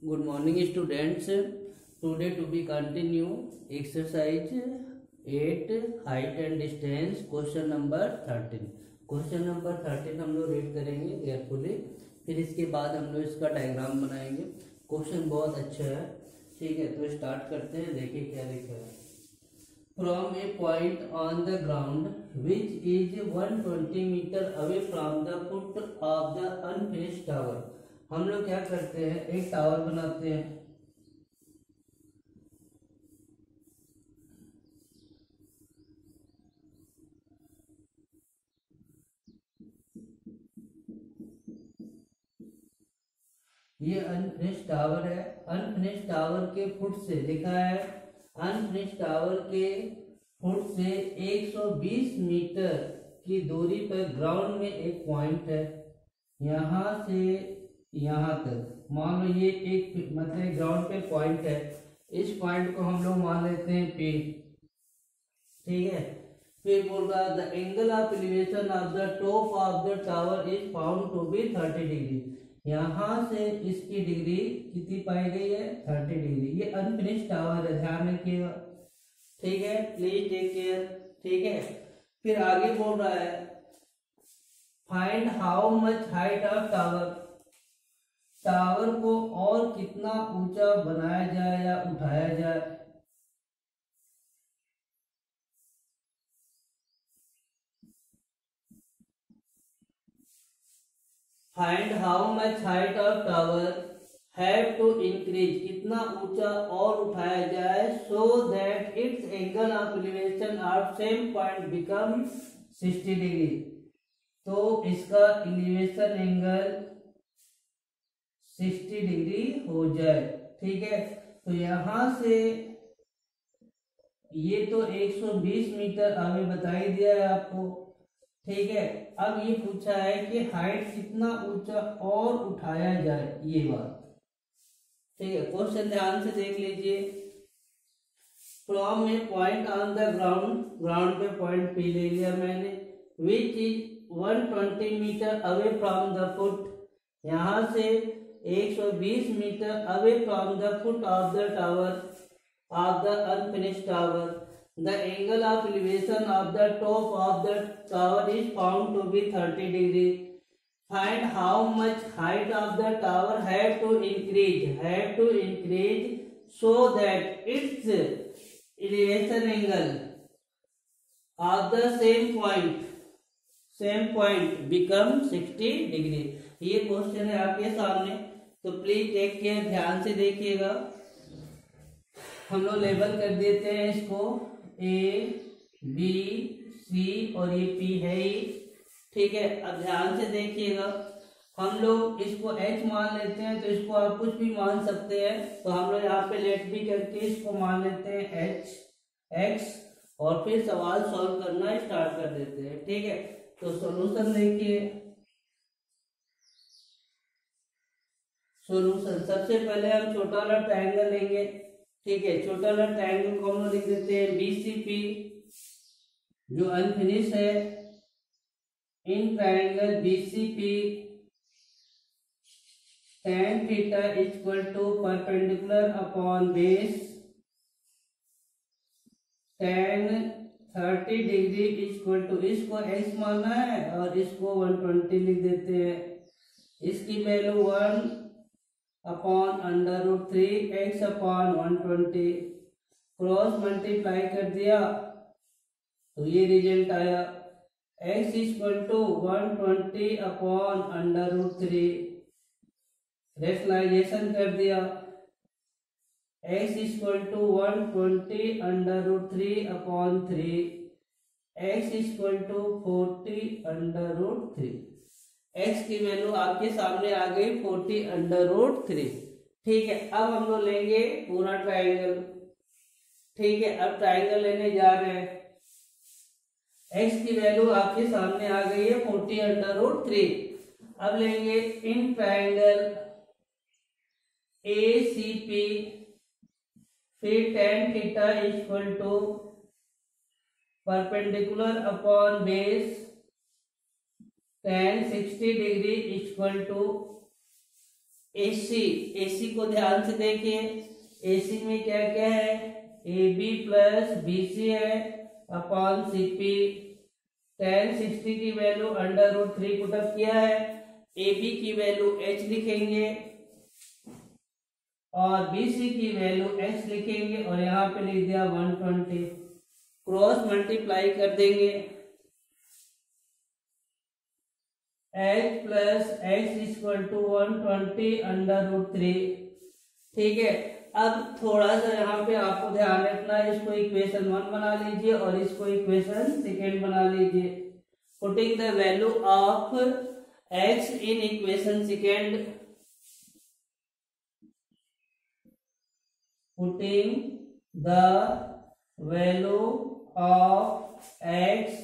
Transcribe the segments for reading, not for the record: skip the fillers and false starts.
Good morning, students. Today to be continue exercise 8 height and distance question number 13. Question number 13 हम लोग read करेंगे carefully, फिर इसके बाद हम लोग इसका डायग्राम बनाएंगे। क्वेश्चन बहुत अच्छा है, ठीक है। तो स्टार्ट करते हैं। देखिए क्या लिखा है। From a point on the ground which is 120 metre away from the foot of the unfinished tower. हम लोग क्या करते हैं, एक टावर बनाते हैं। ये अनफिनिश्ड टावर है। अनफिनिश्ड टावर के फुट से लिखा है, अनफिनिश्ड टावर के फुट से 120 मीटर की दूरी पर ग्राउंड में एक पॉइंट है। यहां से यहां तक मान लो ये एक मतलब ग्राउंड पे पॉइंट है। इस पॉइंट को हम लोग मान लेते हैं P, ठीक है। फिर बोल रहा है the angle of elevation of the top of the tower is found to be 30 degree. यहां से इसकी डिग्री कितनी पाई गई है, 30 डिग्री। ये अनफिनिश्ड टावर है, ध्यान रखिएगा, ठीक है। प्लीज टेक केयर, ठीक है। फिर आगे बोल रहा है find how much height of tower. Tower को और कितना ऊंचा बनाया जाए या उठाया जाए। Find how much height of tower have to increase, कितना ऊंचा और उठाया जाए, so that its angle of elevation of same point become 60 degree. तो इसका एलिवेशन एंगल 60 डिग्री हो जाए, ठीक है। तो यहां से ये तो 120 मीटर अभी बता ही दिया है आपको, ठीक है। अब ये पूछा है कि हाइट कितना ऊंचा और उठाया जाए, ये बात, ठीक है। क्वेश्चन ध्यान से देख लीजिए। From a point on the ground, ground पे पॉइंट पी ले लिया मैंने, which is 120 metre away from the foot. यहां से 120 metre away from the foot of the tower of the unfinished tower. The angle of elevation of the top of the tower is found to be 30 degree. Find how much height of the tower have to increase so that its elevation angle of the same point become 60 degree. ये question है आपके सामने, तो please take care, ध्यान से देखिएगा। हम लोग लेबल कर देते हैं इसको A B C और ये P है ही, ठीक है। अब ध्यान से देखिएगा, हम लोग इसको H मान लेते हैं, तो इसको आप कुछ भी मान सकते हैं। तो हम लोग यहाँ पे लेट भी करके इसको मान लेते हैं H X और फिर सवाल सॉल्व करना स्टार्ट कर देते हैं, ठीक है। तो सॉल्यूशन देखिए। सॉल्यूशन सबसे पहले हम छोटा वाला ट्रायंगल लेंगे, ठीक है। छोटा वाला ट्रायंगल को हम लोग लिख देते हैं BCP, जो अनफिनिश है। In triangle BCP tan theta equal to perpendicular upon base tan 30 degree equal to, इसको x मानना है और इसको 120 लिख देते हैं। इसकी value 1 upon √3 x upon 120, cross multiply कर दिया तो ये रिजल्ट आया x equal to 120 upon √3। Rationalisation कर दिया, x equal to 120 √3 upon 3, x equal to 40 √3। x की वैल्यू आपके सामने आ गई 40 √3, ठीक है। अब हम लोग लेंगे पूरा ट्रायंगल, ठीक है। अब ट्रायंगल लेने जा रहे हैं। x की वैल्यू आपके सामने आ गई है 40 √3। अब लेंगे इन ट्रायंगल ACP, फिर tan theta equal to perpendicular upon base tan 60 degree equal to A, A C ध्यान से देखिए, एसी में क्या क्या है, A B plus B C है अपॉन सी पी। 1060 की वैल्यू √3 पुटअप किया है, ए बी की वैल्यू एच लिखेंगे और बी सी की वैल्यू एच लिखेंगे और यहाँ पे लिख दिया 120, क्रॉस मल्टीप्लाई कर देंगे, H plus X equal to 120 √3। ठीक है, अब थोड़ा सा यहाँ पे आपको ध्यान रखना है, इसको इक्वेशन 1 बना लीजिए और इसको इक्वेशन सेकेंड बना लीजिए। Putting the value of x in equation second, putting the value of x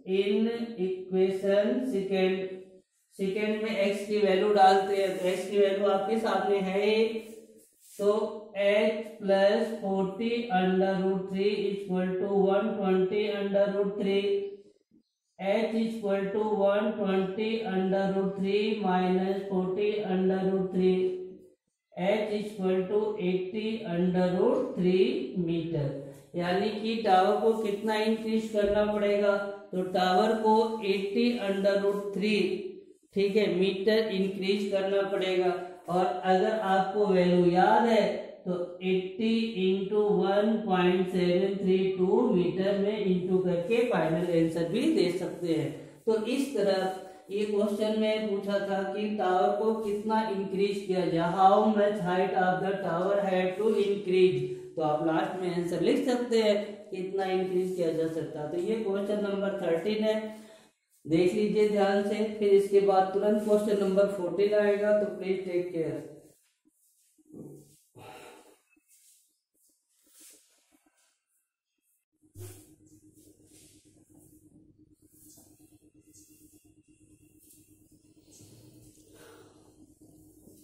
in equation second, second में एक्स की वैल्यू डालते हैं, तो एक्स की वैल्यू आपके सामने है, तो h plus 40 √3 equal to 120 √3, h equal to 120 √3 minus 40 √3, h equal to 80 √3 metre. यानी कि टावर को कितना इंक्रीज करना पड़ेगा, तो टावर को 80 √3, ठीक है, मीटर इंक्रीज करना पड़ेगा। और अगर आपको वैल्यू याद है तो 80 इंटू 1.732 मीटर में इंटू करके फाइनल आंसर भी दे सकते हैं। तो इस तरह ये क्वेश्चन में पूछा था कि टावर को कितना इंक्रीज किया जाए, how much height of the tower had to increase, तो आप लास्ट में आंसर लिख सकते हैं कितना इंक्रीज किया जा सकता है। तो ये क्वेश्चन नंबर 13 है, देख लीजिए ध्यान से। फिर इसके बाद तुरंत क्वेश्चन नंबर 14 आएगा, तो please take care.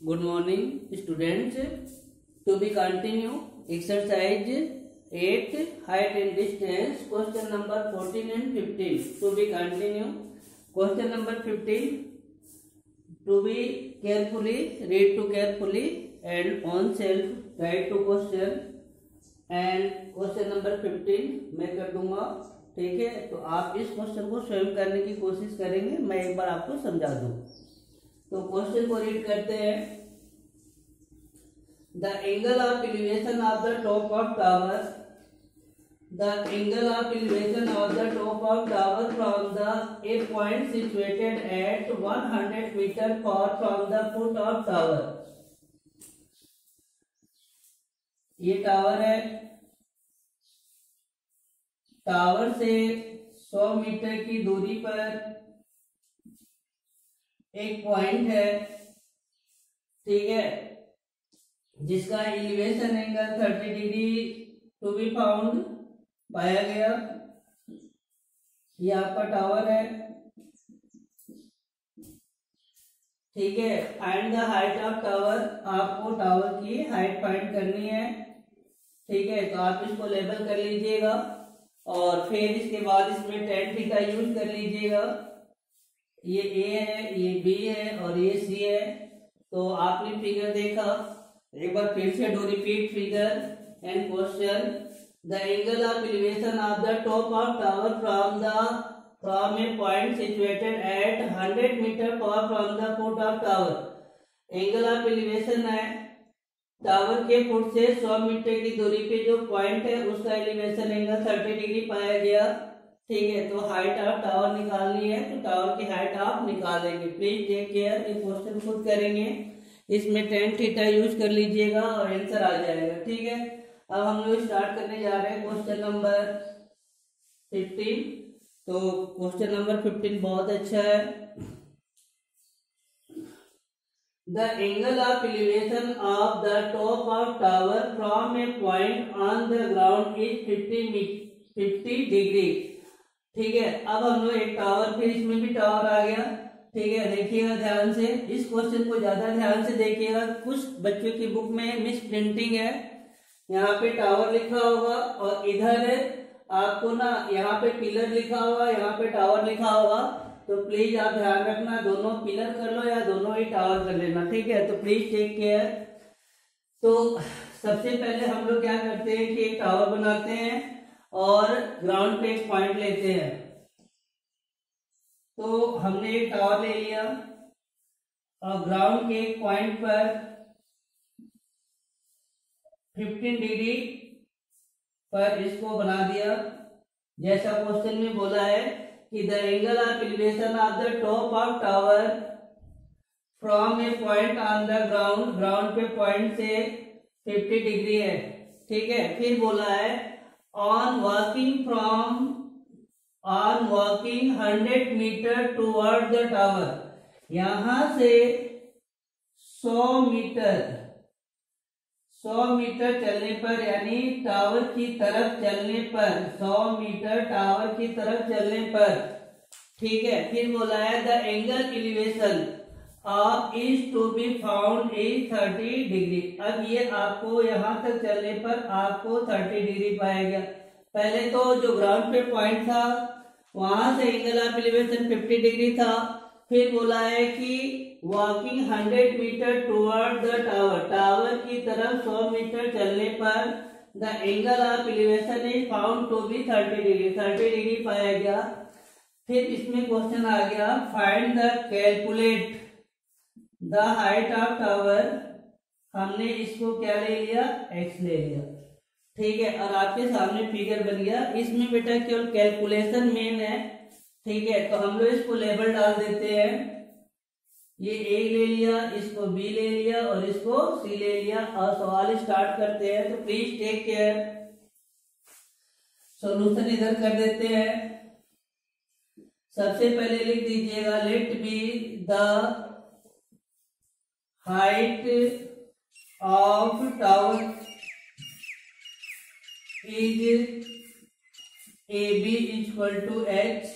Good morning students, to be continue exercise 8 height and distance, question number 14 and 15 to be continue. Question number 15, to be carefully, read to carefully and on self write to question, and question number 15 मैं कर दूंगा, ठीक है। तो आप इस question को स्वयं करने की कोशिश करेंगे, मैं एक बार आपको समझा दूं। तो क्वेश्चन को रीड करते हैं। The angle of elevation of the top of tower, the angle of elevation of the top of tower from the a point situated at 100 meter far from the foot of tower। ये tower है, tower से 100 metre की दूरी पर एक point है, ठीक है, जिसका elevation angle 30 degree to be found पाया गया। ये आपका टावर है, ठीक है। Find the height of tower, आपको टावर की हाइट फाइंड करनी है, ठीक है। तो आप इसको लेबल कर लीजिएगा और फिर इसके बाद इसमें tan थीटा यूज कर लीजिएगा। ये A है, ये B है और ये C है। तो आपने फिगर देखा, एक बार फिर से do repeat figure and question. The angle of elevation of the top of tower from a point situated at 100 meter far from the foot of tower। Angle of elevation है, tower के foot से 100 metre की दूरी पे जो point है उसका elevation angle 30 degree पाया गया, ठीक है। तो हाइट ऑफ टावर निकालनी है, तो टावर की हाइट आप निकालेंगे। प्लीज टेक केयर, ये क्वेश्चन खुद करेंगे, इसमें tan थीटा यूज कर लीजिएगा और आंसर आ जाएगा, ठीक है। अब हम लोग स्टार्ट करने जा रहे हैं क्वेश्चन नंबर 15। तो क्वेश्चन नंबर 15 बहुत अच्छा है। The angle of elevation of the top of tower from a point on the ground is 50 degree, ठीक है। अब हम लोग एक टावर, फिर इसमें भी टावर आ गया, ठीक है। देखिएगा ध्यान से, इस क्वेश्चन को ज्यादा ध्यान से देखिएगा, कुछ बच्चों की बुक में मिस प्रिंटिंग है, यहाँ पे टावर लिखा होगा और इधर आपको ना यहाँ पे पिलर लिखा होगा, यहाँ पे टावर लिखा होगा, तो प्लीज आप ध्यान रखना, दोनों पिलर कर लो या दोनों ही टावर कर लेना, ठीक है। तो प्लीज टेक केयर। तो सबसे पहले हम लोग क्या करते हैं कि एक टावर बनाते हैं और ग्राउंड पे एक पॉइंट लेते हैं। तो हमने एक टावर ले लिया और ग्राउंड के एक पॉइंट पर 15 डिग्री पर इसको बना दिया। जैसा क्वेश्चन में बोला है कि the angle of elevation of the top of tower from a point on the ground, ground पे पॉइंट से 50 डिग्री है, ठीक है। फिर बोला है on walking 100 metre toward the tower, यहां से 100 मीटर चलने पर, यानी टावर की तरफ चलने पर, 100 मीटर टावर की तरफ चलने पर, ठीक है। फिर बोला है the angle elevation is to be found is 30 degree. अब ये आपको यहां तक चलने पर आपको 30 डिग्री पाएगा। पहले तो जो ग्राउंड पे पॉइंट था वहां से एंगल ऑफ एलिवेशन 50 डिग्री था। फिर बोला है कि walking 100 metre toward the tower, tower की तरफ 100 मीटर चलने पर the angle of elevation is found to be 30 degree, 30 degree पाया गया। फिर इसमें क्वेश्चन आ गया find the calculate the height of tower, हमने इसको क्या ले लिया, x ले लिया, ठीक है। और आपके सामने फिगर बन गया। इसमें बेटा केवल कैलकुलेशन मेन है, ठीक है। तो हम लोग इसको लेबल डाल देते हैं, ये A ले लिया, इसको B ले लिया और इसको C ले लिया। और सवाल स्टार्ट करते हैं। तो प्लीज टेक केयर। सॉल्यूशन इधर कर देते हैं। सबसे पहले लिख दीजिएगा let be the height of tower is AB equal to H,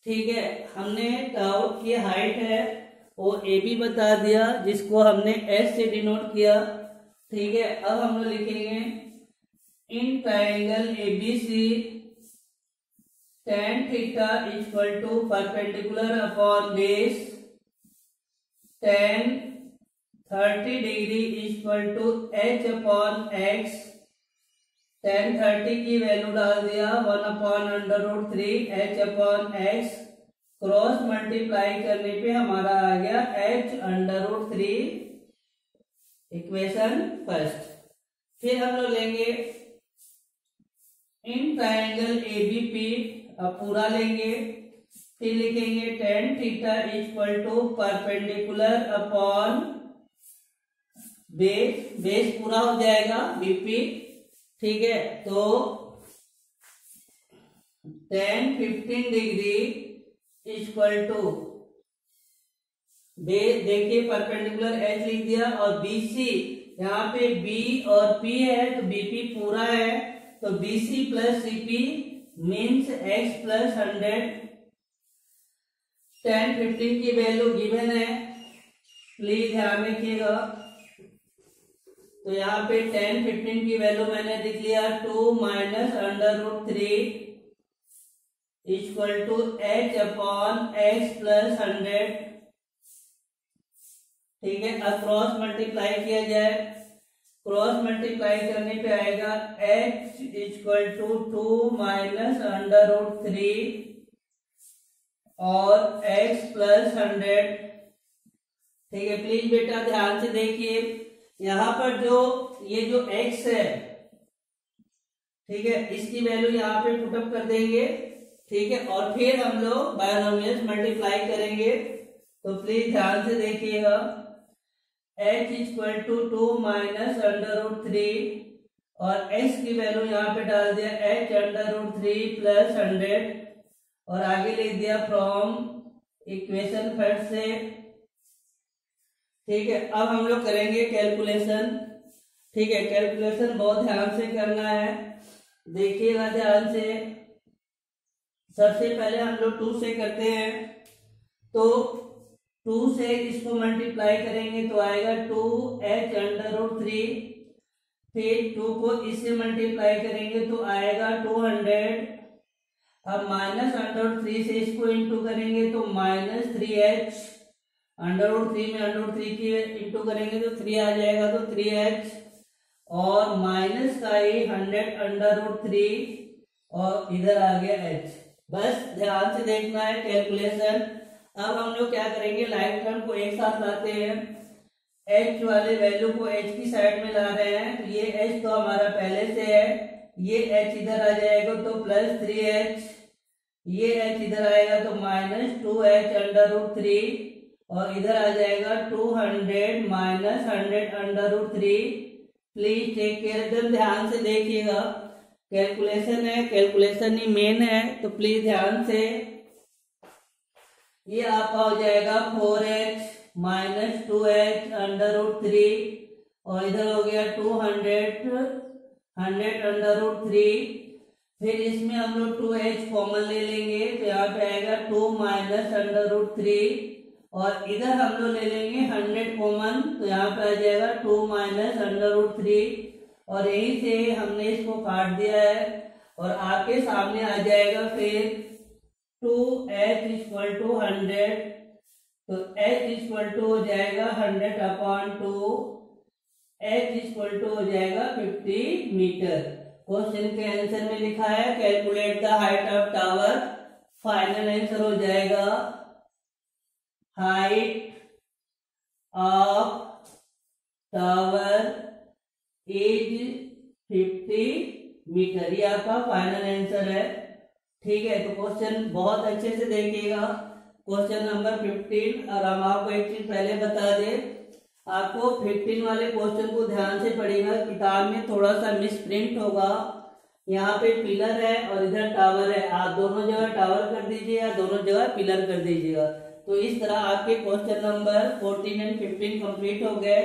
ठीक है। हमने टावर की हाइट है वो AB बता दिया, जिसको हमने S से डिनोट किया, ठीक है। अब हम लोग लिखेंगे in triangle ABC tan theta equal to perpendicular upon base tan 30 degree equal to H upon X, tan 30 की वैल्यू डाल दिया 1/√3 H upon X, cross multiply करने पे हमारा आ गया H√3, इक्वेशन फर्स्ट। फिर हम लोग लेंगे इन ट्रायंगल ABP, अब पूरा लेंगे, फिर लिखेंगे tan theta equal to perpendicular upon base, base पूरा हो जाएगा BP, ठीक है। तो tan 15 degree equal to base, देखिए परपेंडिकुलर H लिख दिया और BC, यहाँ पे B और P है तो BP पूरा है, तो BC plus CP means X plus 100। tan 15 की वैल्यू गिवन है, प्लीज ध्यान रखिएगा। तो यहाँ पे tan 15 की वैल्यू मैंने लिख लिया 2 minus √3 equal to H upon X plus 100, ठीक है। अब क्रॉस मल्टीप्लाई किया जाए, क्रॉस मल्टीप्लाई करने पे आएगा H इक्वल टू 2 माइनस √3 और X प्लस 100, ठीक है। प्लीज बेटा ध्यान से देखिए, यहाँ पर जो ये जो X है, ठीक है, इसकी वैल्यू यहाँ पे पुटअप कर देंगे, ठीक है। और फिर हम लोग बायनोमियल्स मल्टीप्लाई करेंगे। तो प्लीज ध्यान से देखिएगा, H इक्वल टू 2 माइनस √3 और X की वैल्यू यहाँ पे डाल दिया H√3 प्लस 100 और आगे लिख दिया फ्रॉम इक्वेशन फर्स्ट से, ठीक है। अब हम लोग करेंगे कैलकुलेशन, ठीक है। कैलकुलेशन बहुत ध्यान से करना है, देखिएगा ध्यान से। सबसे पहले हम लोग 2 से करते हैं, तो 2 से इसको मल्टीप्लाई करेंगे तो आएगा 2H√3, फिर 2 को इससे मल्टीप्लाई करेंगे तो आएगा 200, अब -√3 से इसको इंटू करेंगे तो -3h, √3 में √3 की इंटू करेंगे तो 3 आ जाएगा, तो 3h, और माइनस का ही 100√3 और इधर आ गया h। बस ध्यान से देखना है कैलकुलेशन। अब हम लोग क्या करेंगे, लाइक टर्म को एक साथ लाते हैं, h वाले वैल्यू को h की साइड में ला रहे हैं, तो ये h तो हमारा पहले से है, ये h इधर आ जाएगा तो +3h, ये h इधर आएगा तो -2h√3, और इधर आ जाएगा 200 माइनस 100√3। प्लीज टेक केयर, एकदम ध्यान से देखिएगा, कैलकुलेशन है, कैलकुलेशन ही मेन है, तो प्लीज ध्यान से। ये आपका हो जाएगा 4h माइनस 2h√3, और इधर हो गया 100√3। फिर इसमें हम लोग 2h कॉमन ले लेंगे, तो यहाँ पे आएगा 2 माइनस √3, और इधर हम लोग ले लेंगे 100 कॉमन, तो यहाँ पे आ जाएगा 2 माइनस √3, और यहीं से हमने इसको काट दिया है, और आपके सामने आ जाएगा फिर 2h = 100, तो h = हो जाएगा 100/2, h = हो जाएगा 50 मीटर। क्वेश्चन के आंसर में लिखा है calculate the height of tower, final answer हो जाएगा height of tower is 50 metre, ये आपका फाइनल आंसर है। ठीक है, तो क्वेश्चन बहुत अच्छे से देखिएगा, क्वेश्चन नंबर 15। और हम आपको एक चीज पहले बता दें, आपको 15 वाले क्वेश्चन को ध्यान से पढ़िएगा, किताब में थोड़ा सा मिस प्रिंट होगा, यहाँ पे पिलर है और इधर टावर है, आप दोनों जगह टावर कर दीजिए या दोनों जगह पिलर कर दीजिएगा, तो इस तरह आपके क्वेश्चन नंबर 14 एंड 15 कंप्लीट हो गए।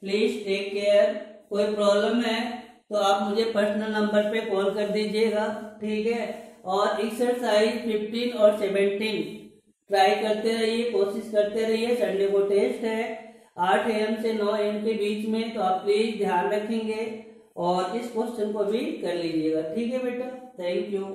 प्लीज टेक केयर, कोई प्रॉब्लम है तो आप मुझे पर्सनल नंबर पे कॉल कर दीजिएगा, ठीक है। और एक्सरसाइज 15 और 17 ट्राई करते रहिए, कोशिश करते रहिए, संडे को टेस्ट है 8 AM से 9 AM के बीच में, तो आप प्लीज ध्यान रखेंगे और इस क्वेश्चन को भी कर लीजिएगा, ठीक है बेटा। Thank you.